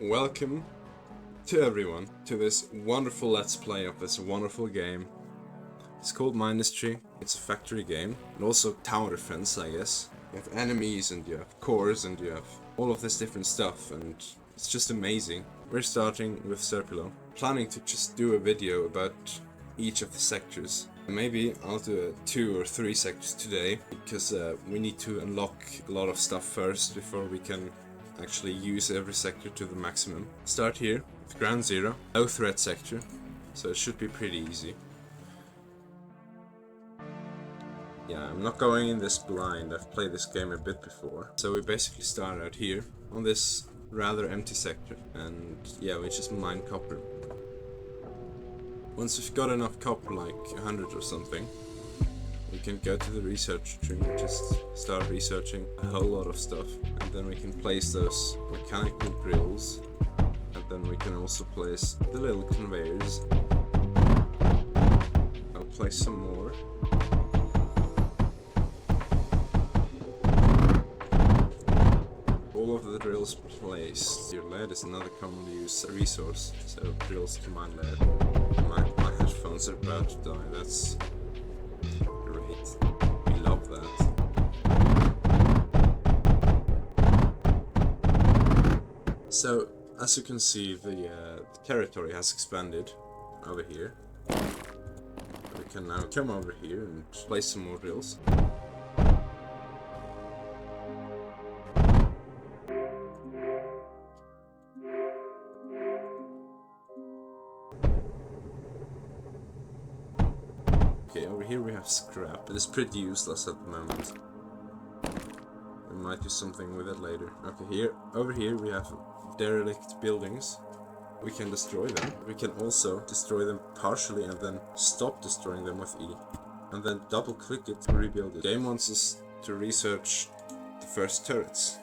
Welcome to everyone to this wonderful let's play of this wonderful game. It's called Mindustry. It's a factory game and also tower defense, I guess. You have enemies and you have cores and you have all of this different stuff, and it's just amazing. We're starting with Serpulo. Planning to just do a video about each of the sectors. Maybe I'll do 2 or 3 sectors today because we need to unlock a lot of stuff first before we can actually use every sector to the maximum. Start here with ground zero, low threat sector, so it should be pretty easy. Yeah, I'm not going in this blind, I've played this game a bit before. So we basically start out here on this rather empty sector, and yeah, we just mine copper. Once we've got enough copper, like 100 or something, we can go to the research tree and just start researching a whole lot of stuff, and then we can place those mechanical drills, and then we can also place the little conveyors. I'll place some more. All of the drills placed. Your lead is another commonly used resource, so drills to mine lead. My headphones are about to die, that's great. We love that. So, as you can see, the territory has expanded over here. We can now come over here and place some more drills. Okay, over here we have scrap, but it's pretty useless at the moment. We might do something with it later. Okay, over here we have derelict buildings. We can destroy them. We can also destroy them partially and then stop destroying them with E. And then double click it to rebuild it. The game wants us to research the first turrets.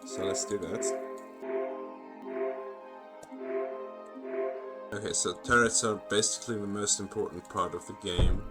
So let's do that. Okay, so turrets are basically the most important part of the game,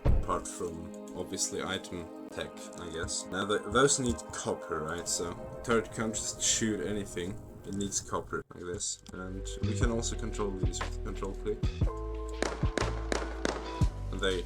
apart from obviously item tech, I guess. Now those need copper, right? So turret can't just shoot anything, it needs copper, like this. And we can also control these with control click. And they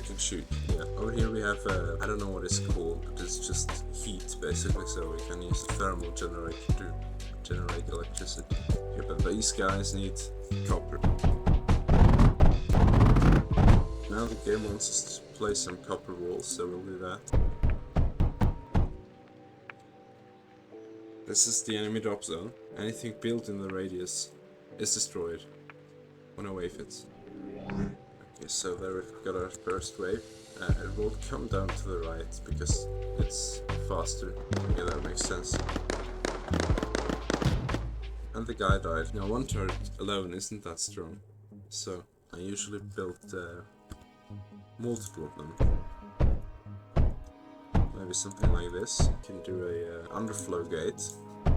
can shoot, yeah. Over here we have, I don't know what it's called, but it's just heat basically, so we can use a thermal generator to generate electricity. Here, but these guys need copper. Now the game wants us to place some copper walls, so we'll do that. This is the enemy drop zone. Anything built in the radius is destroyed when a wave hits. Okay, so there we've got our first wave. It will come down to the right because it's faster. Yeah, that makes sense. And the guy died. Now one turret alone isn't that strong, so I usually build multiple of them. Maybe something like this. You can do a underflow gate,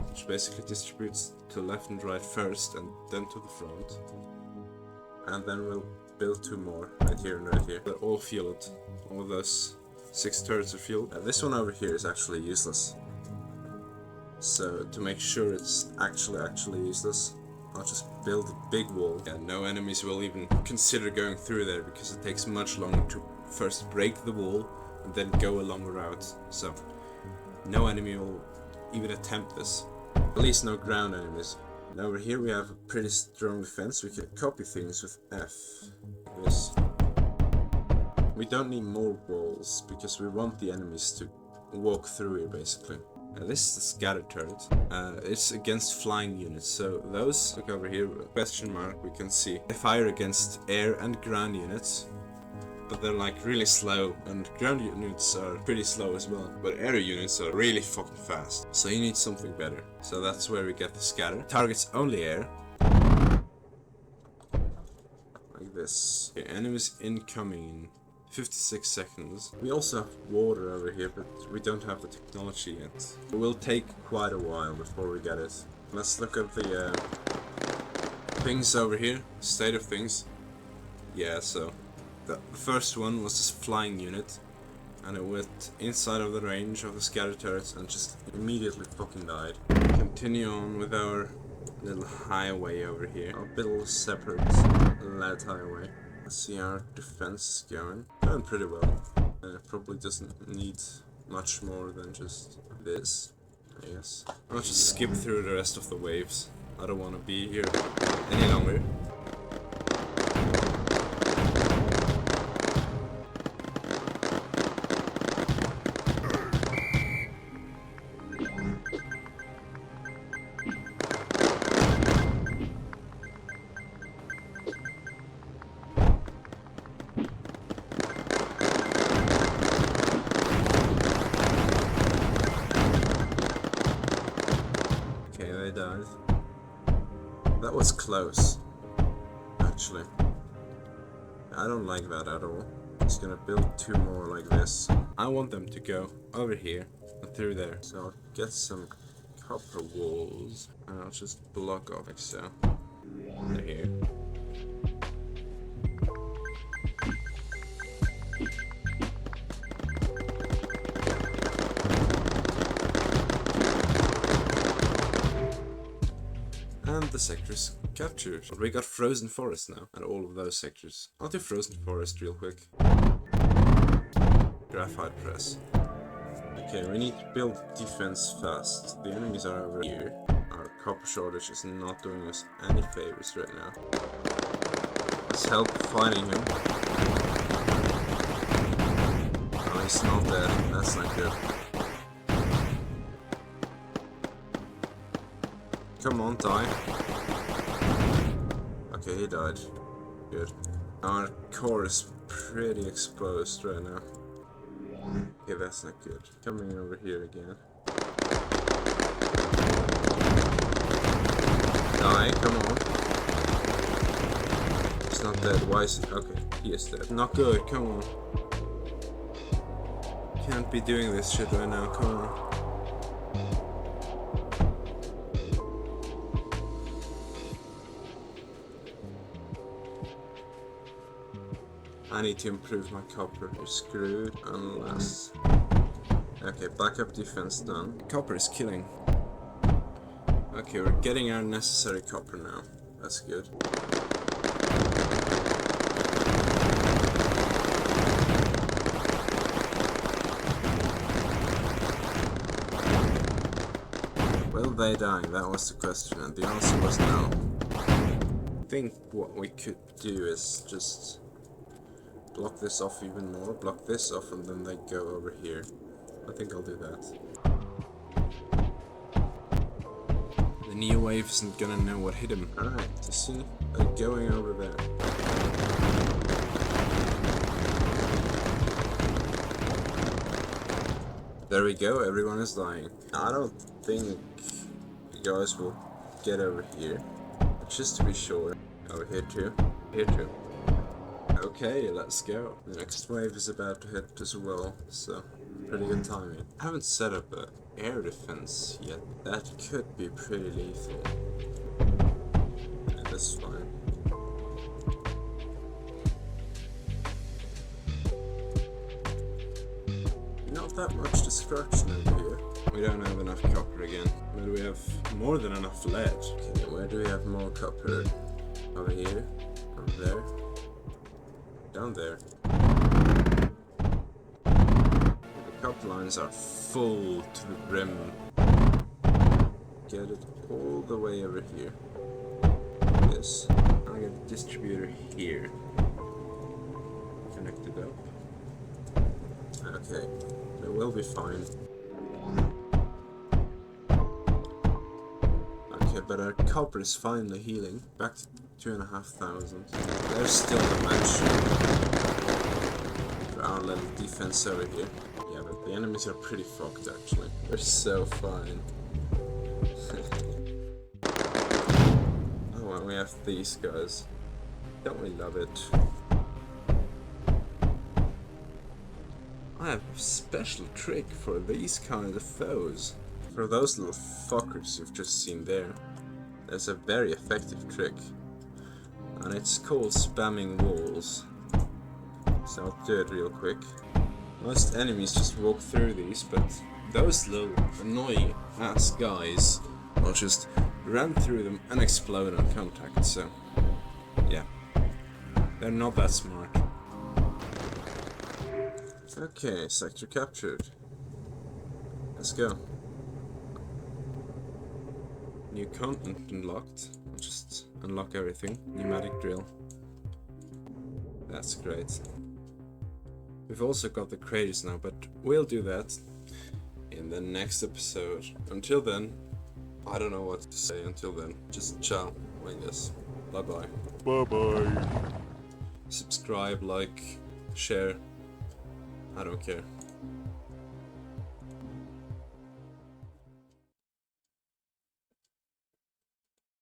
which basically distributes to left and right first and then to the front. And then we'll build 2 more, right here and right here. They're all fueled. All of those 6 turrets are fueled. This one over here is actually useless. So to make sure it's actually useless, I'll just build a big wall. Yeah, no enemies will even consider going through there because it takes much longer to first break the wall and then go a longer route. So no enemy will even attempt this. At least no ground enemies. And over here we have a pretty strong defense. We can copy things with F. Like this. We don't need more walls because we want the enemies to walk through here basically. This is the scatter turret. It's against flying units, so those, look over here, question mark, we can see. They fire against air and ground units, but they're like really slow, and ground units are pretty slow as well, but air units are really fucking fast. So you need something better. So that's where we get the scatter. Targets only air. Like this. Okay, enemies incoming in 56 seconds. We also have water over here, but we don't have the technology yet. It will take quite a while before we get it. Let's look at the things over here. State of things. Yeah, so the first one was this flying unit, and it went inside of the range of the scatter turrets and just immediately fucking died. You can continue on with our little highway over here. I'll build a separate lead highway. Let's see how our defense is going. Going pretty well. Probably doesn't need much more than just this, I guess. I'll just skip through the rest of the waves. I don't want to be here any longer. Died. That was close, actually. I don't like that at all. Just gonna build 2 more like this. I want them to go over here and through there. So I'll get some copper walls and I'll just block off like so. They're here. And the sector's captured. But we got frozen forest now, and all of those sectors. I'll do frozen forest real quick. Graphite press. Okay, we need to build defense fast. The enemies are over here. Our copper shortage is not doing us any favors right now. Let's help fighting him. Oh, he's not dead. That's not good. Come on, die. Okay, he died. Good. Our core is pretty exposed right now. Okay, that's not good. Coming over here again. Die, come on. He's not dead. Why is he? Okay, he is dead. Not good, come on. Can't be doing this shit right now, come on. I need to improve my copper. You're screwed unless... Okay, backup defense done. Copper is killing. Okay, we're getting our necessary copper now. That's good. Will they die? That was the question, and the answer was no. I think what we could do is just... block this off even more, block this off, and then they go over here. I think I'll do that. The Neo wave isn't gonna know what hit him. Alright, you see? They're going over there. There we go, everyone is dying. I don't think you guys will get over here. But just to be sure. Over here too. Here too. Okay, let's go. The next wave is about to hit as well, so pretty good timing. I haven't set up an air defense yet. That could be pretty lethal. Yeah, that's fine. Not that much destruction over here. We don't have enough copper again. But we have more than enough lead. Okay, where do we have more copper? Over here? Over there? Down there. The copper lines are full to the brim. Get it all the way over here. Yes. I get a distributor here. Connect it up. Okay. It will be fine. Okay, but our copper is finally healing. Back to 2,500. There's still a match for our little defense over here. Yeah, but the enemies are pretty fucked actually. They're so fine. Oh, and we have these guys. Don't we love it? I have a special trick for these kind of foes. For those little fuckers you've just seen there, there's a very effective trick. And it's called spamming walls. So I'll do it real quick. Most enemies just walk through these, but those little annoying ass guys I'll just run through them and explode on contact, so yeah. They're not that smart. Okay, sector captured. Let's go. New content unlocked. I'll just unlock everything. Pneumatic drill. That's great. We've also got the craters now, but we'll do that in the next episode. Until then, I don't know what to say until then. Just ciao, I guess. Bye bye. Bye bye. Subscribe, like, share. I don't care.